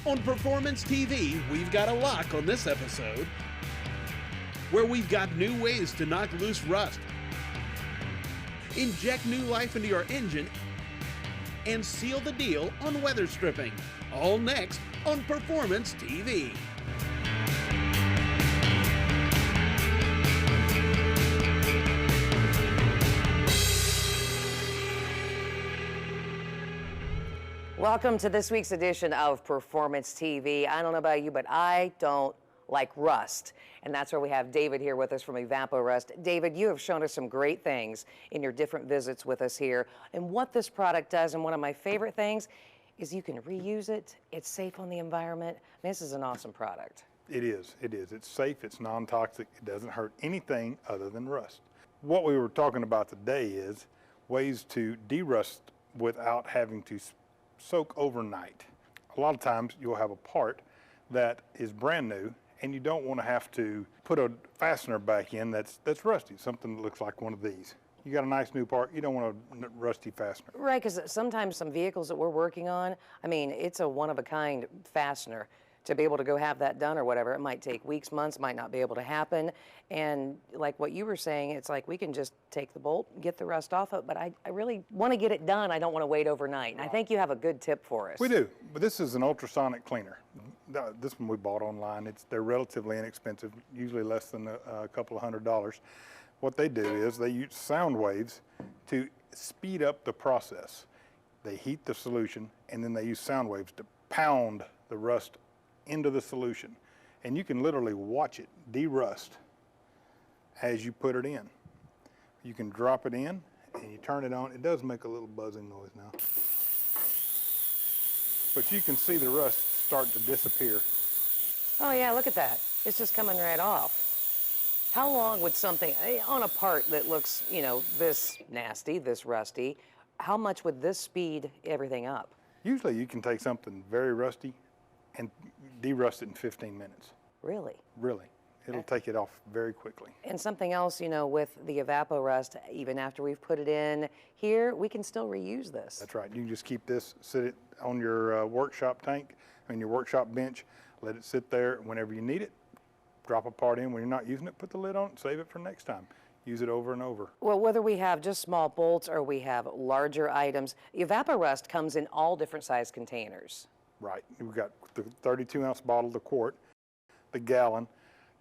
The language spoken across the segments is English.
On Performance TV, we've got a lock on this episode, where we've got new ways to knock loose rust, inject new life into your engine, and seal the deal on weather stripping. All next on Performance TV. Welcome to this week's edition of Performance TV. I don't know about you, but I don't like rust. And that's where we have David here with us from Evapo-Rust. David, you have shown us some great things in your different visits with us here. And what this product does, and one of my favorite things, is you can reuse it. It's safe on the environment. I mean, this is an awesome product. It is. It's safe, it's non-toxic, it doesn't hurt anything other than rust. What we were talking about today is ways to de-rust without having to soak overnight. A lot of times you'll have a part that is brand new and you don't want to have to put a fastener back in that's rusty, something that looks like one of these. You got a nice new part, you don't want a rusty fastener. Right, because sometimes some vehicles that we're working on, I mean, it's a one-of-a-kind fastener. To be able to go have that done or whatever, it might take weeks, months, might not be able to happen. And like what you were saying, it's like we can just take the bolt, get the rust off of it, but I really want to get it done. I don't want to wait overnight. And I think you have a good tip for us. We do, but this is an ultrasonic cleaner. This one we bought online. They're relatively inexpensive, usually less than a couple of $100. What they do is they use sound waves to speed up the process. They heat the solution and then they use sound waves to pound the rust into the solution, and you can literally watch it de-rust as you put it in. You can drop it in and you turn it on. It does make a little buzzing noise now, but you can see the rust start to disappear. Oh yeah, look at that. It's just coming right off. How long would something, on a part that looks, you know, this nasty, this rusty, how much would this speed everything up? Usually you can take something very rusty and de-rust it in 15 minutes. Really? Really. It'll take it off very quickly. And something else, you know, with the Evapo-Rust, even after we've put it in here, we can still reuse this. That's right. You can just keep this, sit it on your workshop tank, on your workshop bench, let it sit there. Whenever you need it, drop a part in. When you're not using it, put the lid on it, save it for next time. Use it over and over. Well, whether we have just small bolts or we have larger items, Evapo-Rust comes in all different size containers. Right. We've got the 32-ounce bottle, the quart, the gallon,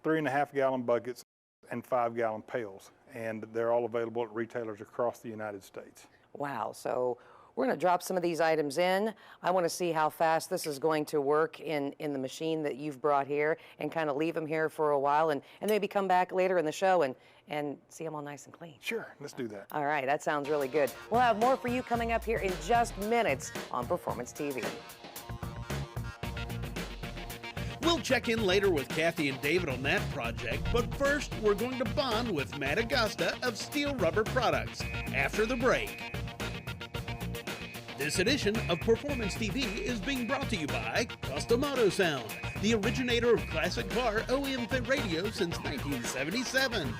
3.5-gallon buckets, and 5-gallon pails. And they're all available at retailers across the United States. Wow. So we're going to drop some of these items in. I want to see how fast this is going to work in the machine that you've brought here, and kind of leave them here for a while and maybe come back later in the show and see them all nice and clean. Sure. Let's do that. All right. That sounds really good. We'll have more for you coming up here in just minutes on Performance TV. We'll check in later with Kathy and David on that project, but first we're going to bond with Matt Agosta of Steel Rubber Products after the break. This edition of Performance TV is being brought to you by Custom Auto Sound, the originator of classic car OEM fit radio since 1977.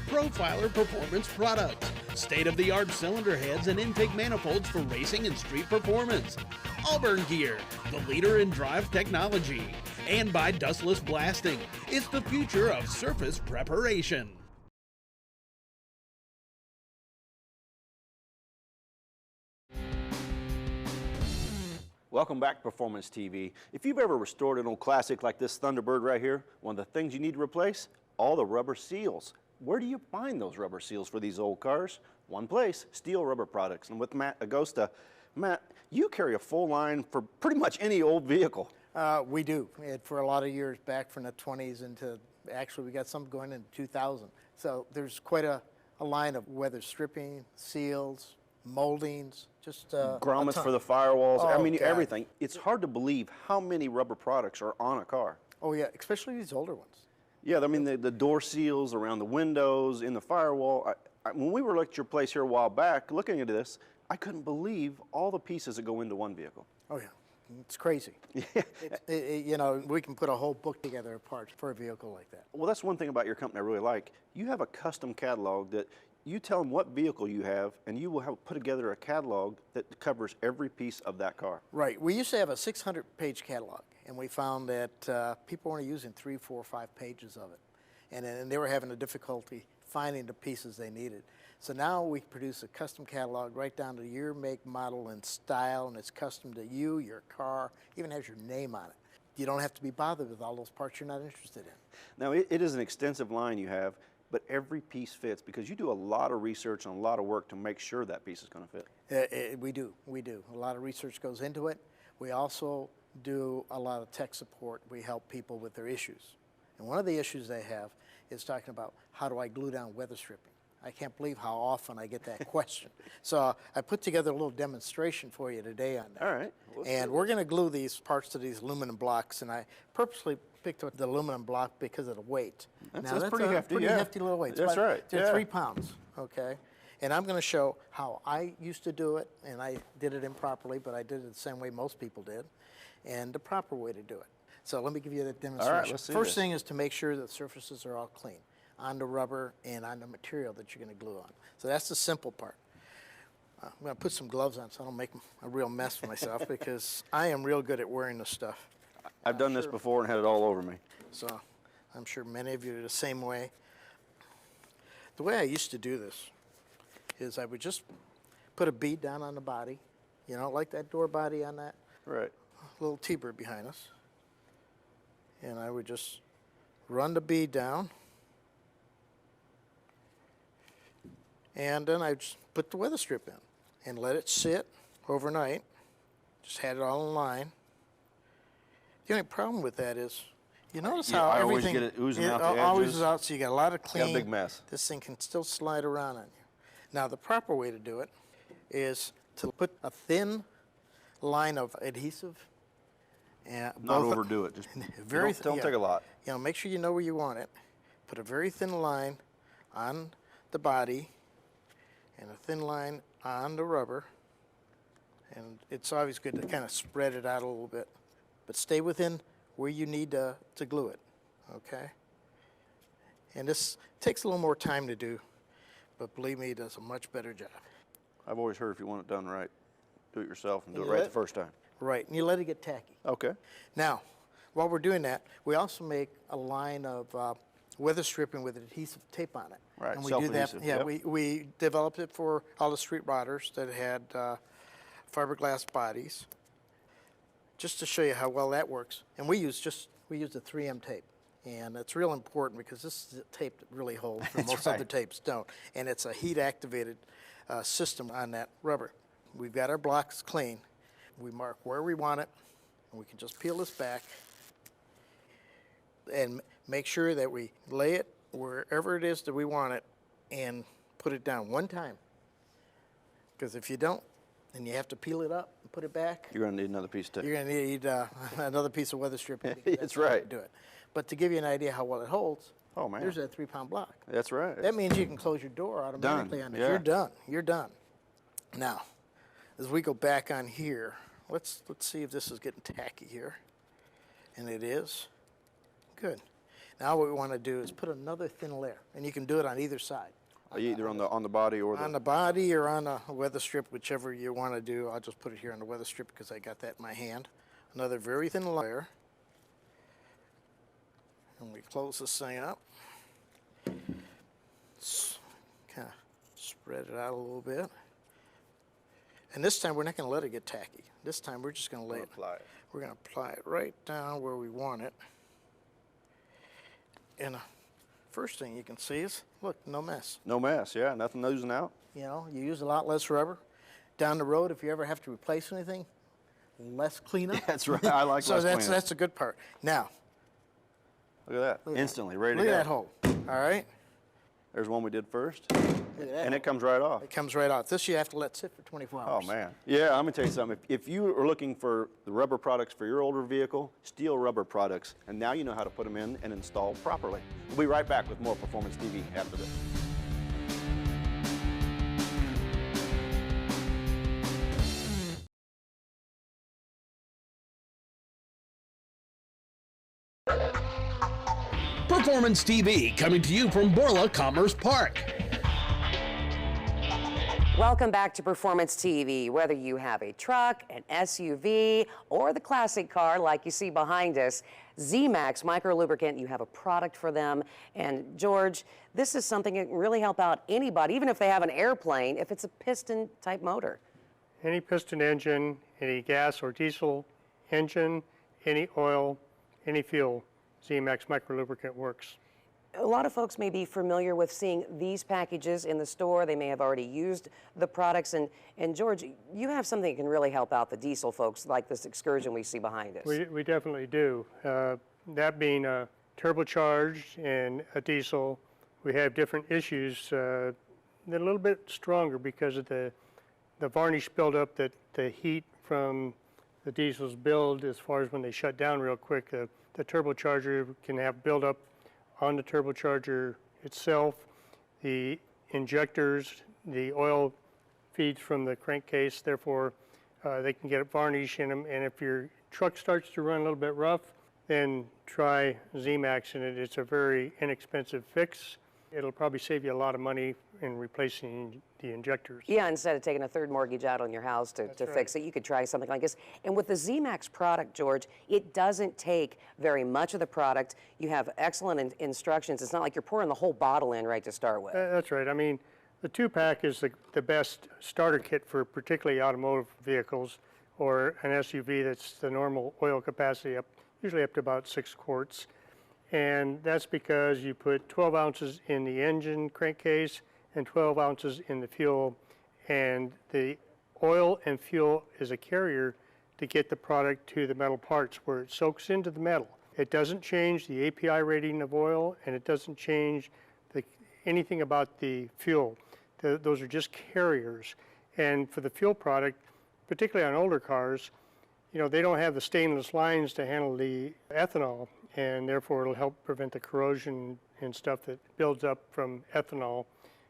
Profiler Performance Products, state-of-the-art cylinder heads and intake manifolds for racing and street performance. Auburn Gear, the leader in drive technology. And by Dustless Blasting, it's the future of surface preparation. Welcome back to Performance TV. If you've ever restored an old classic like this Thunderbird right here, one of the things you need to replace, all the rubber seals. Where do you find those rubber seals for these old cars? One place, Steel Rubber Products. And with Matt Agosta, Matt, you carry a full line for pretty much any old vehicle. We do. For a lot of years back from the 20s into, actually we got some going into 2000. So there's quite a line of weather stripping, seals, moldings, just grommets for the firewalls. Oh, I mean, God. everything. It's hard to believe how many rubber products are on a car. Oh yeah, especially these older ones. Yeah, I mean the door seals around the windows, in the firewall. When we were at your place here a while back looking at this, I couldn't believe all the pieces that go into one vehicle. Oh yeah. It's crazy. You know, we can put a whole book together of parts for a vehicle like that. Well, that's one thing about your company I really like. You have a custom catalog that You tell them what vehicle you have, and you will put together a catalog that covers every piece of that car. Right. We used to have a 600-page catalog, and we found that people weren't using 3, 4, 5 pages of it. And they were having a difficulty finding the pieces they needed. So now we produce a custom catalog right down to your make, model, and style, and it's custom to you, your car, even has your name on it. You don't have to be bothered with all those parts you're not interested in. Now, it is an extensive line you have, but every piece fits because you do a lot of research and a lot of work to make sure that piece is going to fit. We do. A lot of research goes into it. We also do a lot of tech support. We help people with their issues. And one of the issues they have is talking about, how do I glue down weather stripping? I can't believe how often I get that question. So I put together a little demonstration for you today on that. All right. And we're going to glue these parts to these aluminum blocks, and I purposely picked up the aluminum block because of the weight. That's a pretty hefty, pretty yeah. hefty little weight. That's right, They're yeah. 3 pounds, okay? And I'm going to show how I used to do it, and I did it improperly, but I did it the same way most people did, and the proper way to do it. So let me give you that demonstration. All right, let's see First this. thing is to make sure that surfaces are all clean on the rubber and on the material that you're going to glue on. So that's the simple part. I'm going to put some gloves on so I don't make a real mess of myself because I am real good at wearing this stuff. I've done this before and had it all over me. So I'm sure many of you are the same way. The way I used to do this is I would just put a bead down on the body, you know, like that door body on that Right. little T-bird behind us. And I would just run the bead down. And then I just put the weather strip in and let it sit overnight. Just had it all in line. The only problem with that is, you notice Yeah, how I always everything get it oozing out the always edges. is out, so you got a lot of clean. Got a big mess. This thing can still slide around on you. Now the proper way to do it is to put a thin line of adhesive. And Not both- overdo it. Just very don't yeah. take a lot. You know, make sure you know where you want it. Put a very thin line on the body and a thin line on the rubber. And it's always good to kind of spread it out a little bit. But stay within where you need to glue it, okay? And this takes a little more time to do, but believe me, it does a much better job. I've always heard if you want it done right, do it yourself and do You it right let- the first time. Right, and you let it get tacky. Okay. Now, while we're doing that, we also make a line of weather stripping with adhesive tape on it. Right, And we do that. self-adhesive, Yeah, yep. we developed it for all the street rodders that had fiberglass bodies, just to show you how well that works. And we use the 3M tape, and it's real important because this is a tape that really holds, and most other right. tapes don't. And it's a heat-activated system on that rubber. We've got our blocks clean. We mark where we want it, and we can just peel this back and make sure that we lay it wherever it is that we want it and put it down one time. Because if you don't, then you have to peel it up and put it back. You're going to need another piece of tape. You're going to need another piece of weather stripping. because That's not how to right. Do it. But to give you an idea how well it holds, Oh, man. there's that 3-pound block. That's right. That means you can close your door automatically Done, on it. yeah. You're done. You're done. Now, as we go back on here, let's see if this is getting tacky here. And it is. Good. Now what we want to do is put another thin layer, and you can do it on either side. Either on the body or On the body or on a weather strip, whichever you want to do. I'll just put it here on the weather strip because I got that in my hand. Another very thin layer. And we close this thing up. Kind of spread it out a little bit. And this time we're not going to let it get tacky. This time we're just going to lay it. apply it. We're going to apply it right down where we want it. And first thing you can see is, look, no mess. No mess, yeah. Nothing oozing out. You know, you use a lot less rubber. Down the road, if you ever have to replace anything, less cleanup. That's right. I like So less that's cleanup. that's the good part. Now, Look at that. look at Instantly that. ready Look to go. at that hole. All right. There's one we did first, Look at that. and it comes right off. It comes right out. This you have to let sit for 24 Oh, hours. man. Yeah, I'm going to tell you something. If you are looking for the rubber products for your older vehicle, steel rubber products, and now you know how to put them in and install properly. We'll be right back with more Performance TV after this. Performance TV coming to you from Borla Commerce Park. Welcome back to Performance TV. Whether you have a truck, an SUV, or the classic car like you see behind us, ZMAX Micro Lubricant, you have a product for them. And George, this is something that can really help out anybody, even if they have an airplane, if it's a piston type motor. Any piston engine, any gas or diesel engine, any oil, any fuel, ZMAX Micro Lubricant works. A lot of folks may be familiar with seeing these packages in the store. They may have already used the products. And George, you have something that can really help out the diesel folks, like this Excursion we see behind us. We definitely do. That being a turbocharged and a diesel, we have different issues. They're a little bit stronger because of the varnish buildup that the heat from the diesels build as far as when they shut down real quick. The turbocharger can have buildup on the turbocharger itself. The injectors, the oil feeds from the crankcase, therefore they can get varnish in them. And if your truck starts to run a little bit rough, then try ZMAX in it. It's a very inexpensive fix. It'll probably save you a lot of money in replacing the injectors. Yeah, instead of taking a third mortgage out on your house to fix it, you could try something like this. And with the ZMAX product, George, it doesn't take very much of the product. You have excellent instructions. It's not like you're pouring the whole bottle in right to start with. That's right. I mean, the 2-pack is the best starter kit for particularly automotive vehicles or an SUV that's the normal oil capacity, usually up to about 6 quarts. And that's because you put 12 ounces in the engine crankcase and 12 ounces in the fuel. And the oil and fuel is a carrier to get the product to the metal parts where it soaks into the metal. It doesn't change the API rating of oil, and it doesn't change anything about the fuel. Those are just carriers. And for the fuel product, particularly on older cars, you know, they don't have the stainless lines to handle the ethanol, and therefore it'll help prevent the corrosion and stuff that builds up from ethanol.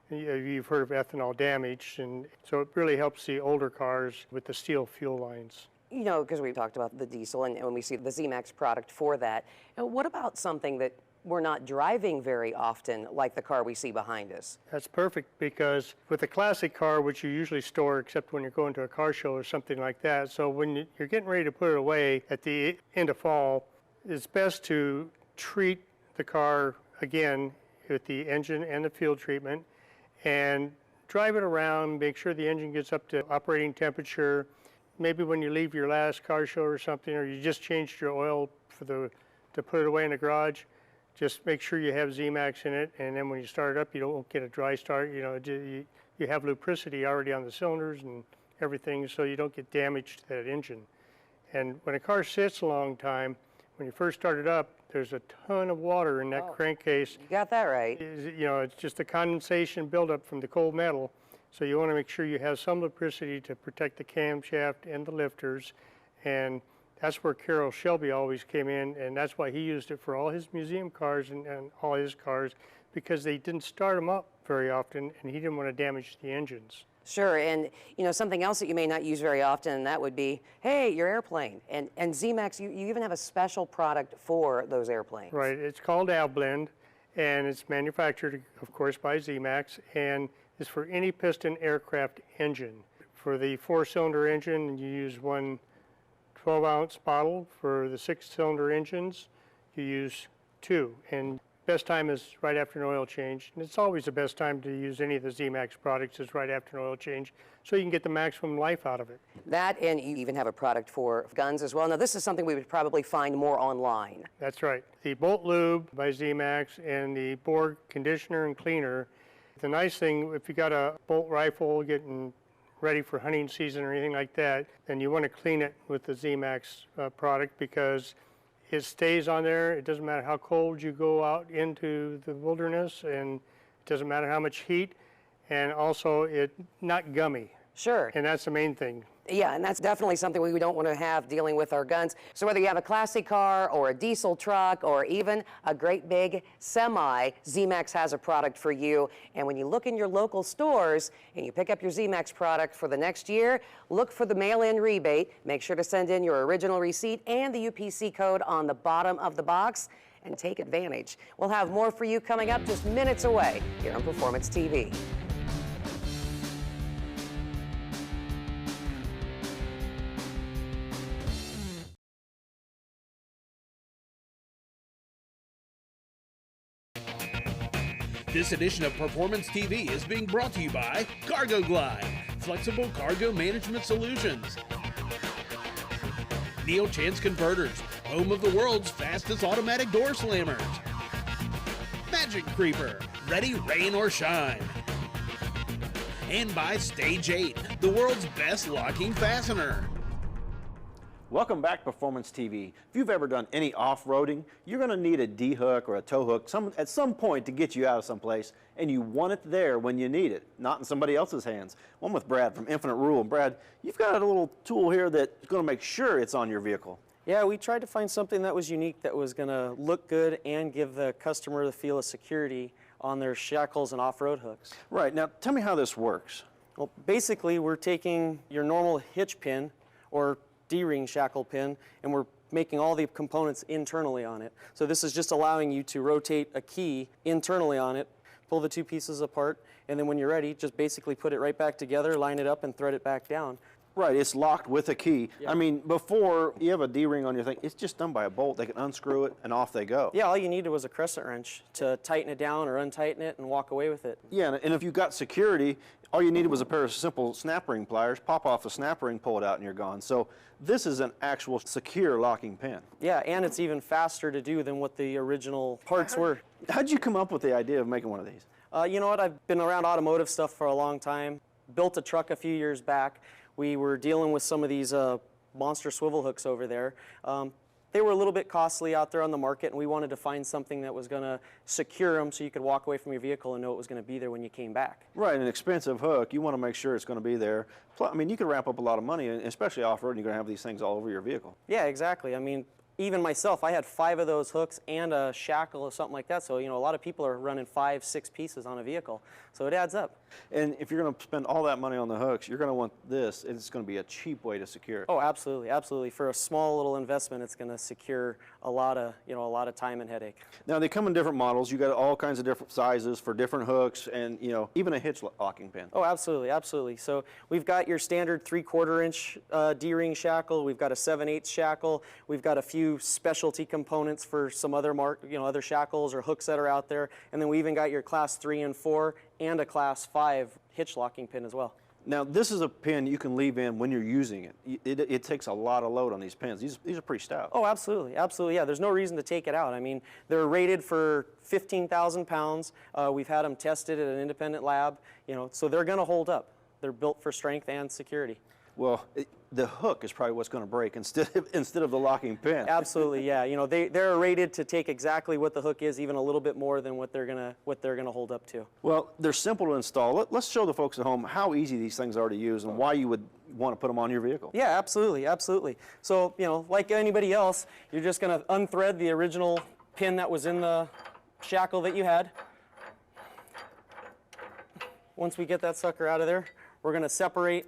You've heard of ethanol damage, and so it really helps the older cars with the steel fuel lines. You know, because we talked about the diesel, and when we see the ZMAX product for that, now, what about something that we're not driving very often, like the car we see behind us? That's perfect, because with a classic car, which you usually store except when you're going to a car show or something like that, so when you're getting ready to put it away at the end of fall, it's best to treat the car again with the engine and the fuel treatment and drive it around, make sure the engine gets up to operating temperature. Maybe when you leave your last car show or something, or you just changed your oil to put it away in the garage, just make sure you have ZMAX in it, and then when you start it up, you don't get a dry start. You know, you have lubricity already on the cylinders and everything, so you don't get damage to that engine. And when a car sits a long time, when you first start it up, there's a ton of water in that crankcase. You got that right. You know, it's just the condensation buildup from the cold metal. So you want to make sure you have some lubricity to protect the camshaft and the lifters. And that's where Carroll Shelby always came in, and that's why he used it for all his museum cars and all his cars, because they didn't start them up very often, and he didn't want to damage the engines. Sure, and you know, something else that you may not use very often, and that would be, hey, your airplane. And ZMAX, you even have a special product for those airplanes. Right, it's called AvBlend, and it's manufactured, of course, by ZMAX, and is for any piston aircraft engine. For the 4-cylinder engine, you use one 12-ounce bottle. For the 6-cylinder engines, you use 2. And best time is right after an oil change. And it's always the best time to use any of the ZMAX products is right after an oil change, so you can get the maximum life out of it. That, and you even have a product for guns as well. Now, this is something we would probably find more online. That's right. The Bolt Lube by ZMAX and the Borg conditioner and cleaner. The nice thing, if you got a bolt rifle getting ready for hunting season or anything like that, then you want to clean it with the ZMAX product, because it stays on there. It doesn't matter how cold you go out into the wilderness, and it doesn't matter how much heat, and also it's not gummy. Sure. And that's the main thing. Yeah, and that's definitely something we don't want to have dealing with our guns. So whether you have a classic car or a diesel truck or even a great big semi, ZMAX has a product for you. And when you look in your local stores and you pick up your ZMAX product for the next year, look for the mail-in rebate. Make sure to send in your original receipt and the UPC code on the bottom of the box and take advantage. We'll have more for you coming up just minutes away here on Performance TV. This edition of Performance TV is being brought to you by Cargo Glide, flexible cargo management solutions. Neil Chance Converters, home of the world's fastest automatic door slammers. Magic Creeper, ready rain or shine. And by Stage 8, the world's best locking fastener. Welcome back to Performance TV. If you've ever done any off-roading, you're going to need a D-hook or a tow hook at some point to get you out of someplace, and you want it there when you need it, not in somebody else's hands. Well, I'm with Brad from Infinite Rule. Brad, you've got a little tool here that's going to make sure it's on your vehicle. Yeah, we tried to find something that was unique, that was going to look good and give the customer the feel of security on their shackles and off-road hooks. Right, now tell me how this works. Well, basically we're taking your normal hitch pin or D-ring shackle pin, and we're making all the components internally on it. So this is just allowing you to rotate a key internally on it, pull the two pieces apart, and then when you're ready, just basically put it right back together, line it up, and thread it back down. Right, it's locked with a key. Yeah. I mean, before you have a D-ring on your thing, it's just done by a bolt. They can unscrew it, and off they go. Yeah, all you needed was a crescent wrench to tighten it down or untighten it and walk away with it. Yeah, and if you got security, all you needed was a pair of simple snap ring pliers, pop off the snap ring, pull it out, and you're gone. So this is an actual secure locking pin. Yeah, and it's even faster to do than what the original parts were. How'd you come up with the idea of making one of these? You know what, I've been around automotive stuff for a long time. Built a truck a few years back. We were dealing with some of these monster swivel hooks over there. They were a little bit costly out there on the market, and we wanted to find something that was going to secure them so you could walk away from your vehicle and know it was going to be there when you came back. Right, an expensive hook, you want to make sure it's going to be there. Plus, I mean, you can wrap up a lot of money, and especially off-road, you're going to have these things all over your vehicle. Yeah, exactly. I mean, even myself, I had 5 of those hooks and a shackle or something like that. So, you know, a lot of people are running 5, 6 pieces on a vehicle. So it adds up. And if you're going to spend all that money on the hooks, you're going to want this. It's going to be a cheap way to secure it. Oh, absolutely, absolutely. For a small little investment, it's going to secure a lot of time and headache. Now, they come in different models. You got all kinds of different sizes for different hooks and, you know, even a hitch locking pin. Oh, absolutely, absolutely. So we've got your standard 3/4 inch D-ring shackle. We've got a 7/8 shackle. We've got a few specialty components for some other other shackles or hooks that are out there. And then we even got your class 3 and 4 and a class 5 hitch locking pin as well. Now, this is a pin you can leave in when you're using it. It takes a lot of load on these pins. These are pretty stout. Oh, absolutely, absolutely. Yeah, there's no reason to take it out. I mean, they're rated for 15,000 pounds. We've had them tested at an independent lab, so they're going to hold up. They're built for strength and security. Well, the hook is probably what's going to break instead of the locking pin. Absolutely, yeah. They're rated to take exactly what the hook is, even a little bit more than what they're gonna hold up to. Well, they're simple to install. Let's show the folks at home how easy these things are to use and why you would want to put them on your vehicle. Yeah, absolutely, absolutely. So, like anybody else, you're just gonna unthread the original pin that was in the shackle that you had. Once we get that sucker out of there, we're gonna separate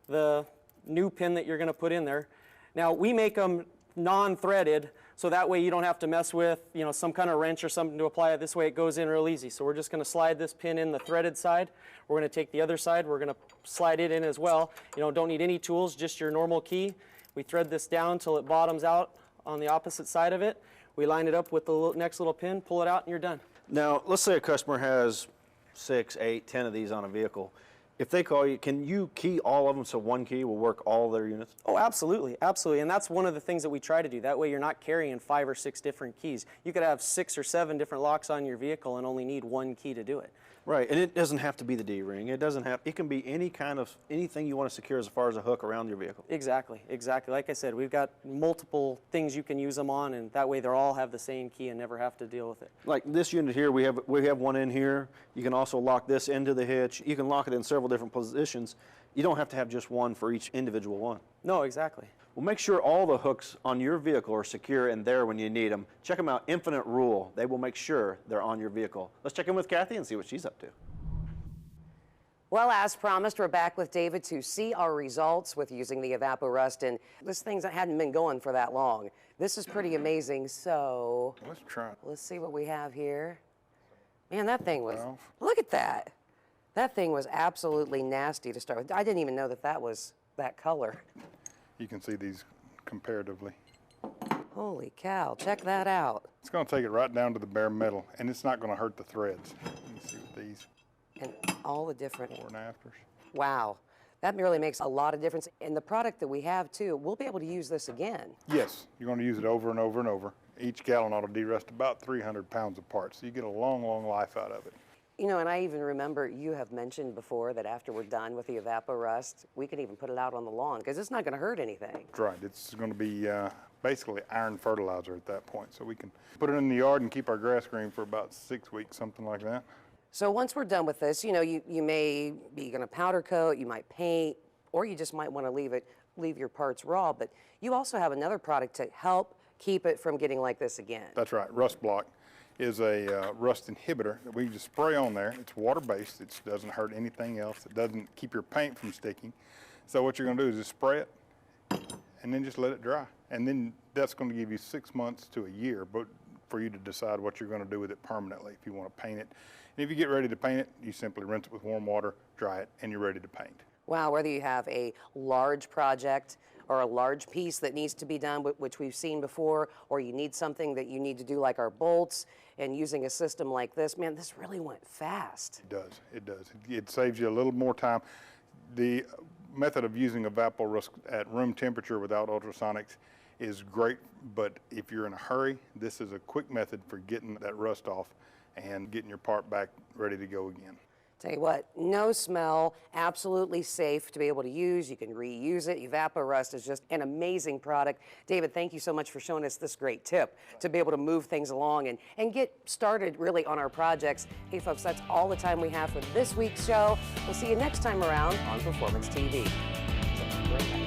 the new pin that you're going to put in there. Now, we make them non-threaded, so that way you don't have to mess with, some kind of wrench or something to apply it. This way it goes in real easy. So we're just going to slide this pin in the threaded side. We're going to take the other side. We're going to slide it in as well. Don't need any tools, just your normal key. We thread this down till it bottoms out on the opposite side of it. We line it up with the next little pin, pull it out, and you're done. Now, let's say a customer has 6, 8, 10 of these on a vehicle. If they call you, can you key all of them so one key will work all their units? Oh, absolutely, absolutely. And that's one of the things that we try to do. That way you're not carrying 5 or 6 different keys. You could have 6 or 7 different locks on your vehicle and only need one key to do it. Right, and it doesn't have to be the D-ring. It can be anything you want to secure as far as a hook around your vehicle. Exactly, exactly. Like I said, we've got multiple things you can use them on, and that way they'll all have the same key and never have to deal with it. Like this unit here, we have one in here. You can also lock this into the hitch. You can lock it in several different positions. You don't have to have just one for each individual one. No, exactly. Well, make sure all the hooks on your vehicle are secure and there when you need them. Check them out, Infinite Rule. They will make sure they're on your vehicle. Let's check in with Kathy and see what she's up to. Well, as promised, we're back with David to see our results with using the Evapo-Rust, and this thing hadn't been going for that long. This is pretty amazing, so Let's try it. let's see what we have here. Man, that thing was, look at that. That thing was absolutely nasty to start with. I didn't even know that was that color. You can see these comparatively. Holy cow, check that out. It's going to take it right down to the bare metal, and it's not going to hurt the threads. You And all the different, before and afters. wow. That really makes a lot of difference. And the product that we have too, we'll be able to use this again. Yes, you're going to use it over and over and over. Each gallon ought to derust about 300 pounds of parts, so you get a long, long life out of it. You know, and I even remember you have mentioned before that after we're done with the Evapo-Rust, we can even put it out on the lawn because it's not going to hurt anything. That's right. It's going to be basically iron fertilizer at that point, so we can put it in the yard and keep our grass green for about 6 weeks, something like that. So once we're done with this, you know, you may be going to powder coat, you might paint, or you just might want to leave your parts raw. But you also have another product to help keep it from getting like this again. That's right. Rust Block is a rust inhibitor that we just spray on there. It's water-based. It doesn't hurt anything else. It doesn't keep your paint from sticking. So what you're going to do is just spray it and then just let it dry. And then that's going to give you 6 months to a year but for you to decide what you're going to do with it permanently, if you want to paint it. And if you get ready to paint it, you simply rinse it with warm water, dry it, and you're ready to paint. Wow, whether you have a large project or a large piece that needs to be done, which we've seen before, or you need something that you need to do like our bolts, and using a system like this, man, this really went fast. It does, it does. It saves you a little more time. The method of using Evapo-Rust at room temperature without ultrasonics is great, but if you're in a hurry, this is a quick method for getting that rust off and getting your part back ready to go again. Tell you what, no smell, absolutely safe to be able to use. You can reuse it. Evapo-Rust is just an amazing product. David, thank you so much for showing us this great tip to be able to move things along and get started really on our projects. Hey folks, that's all the time we have for this week's show. We'll see you next time around on Performance TV. So, great night.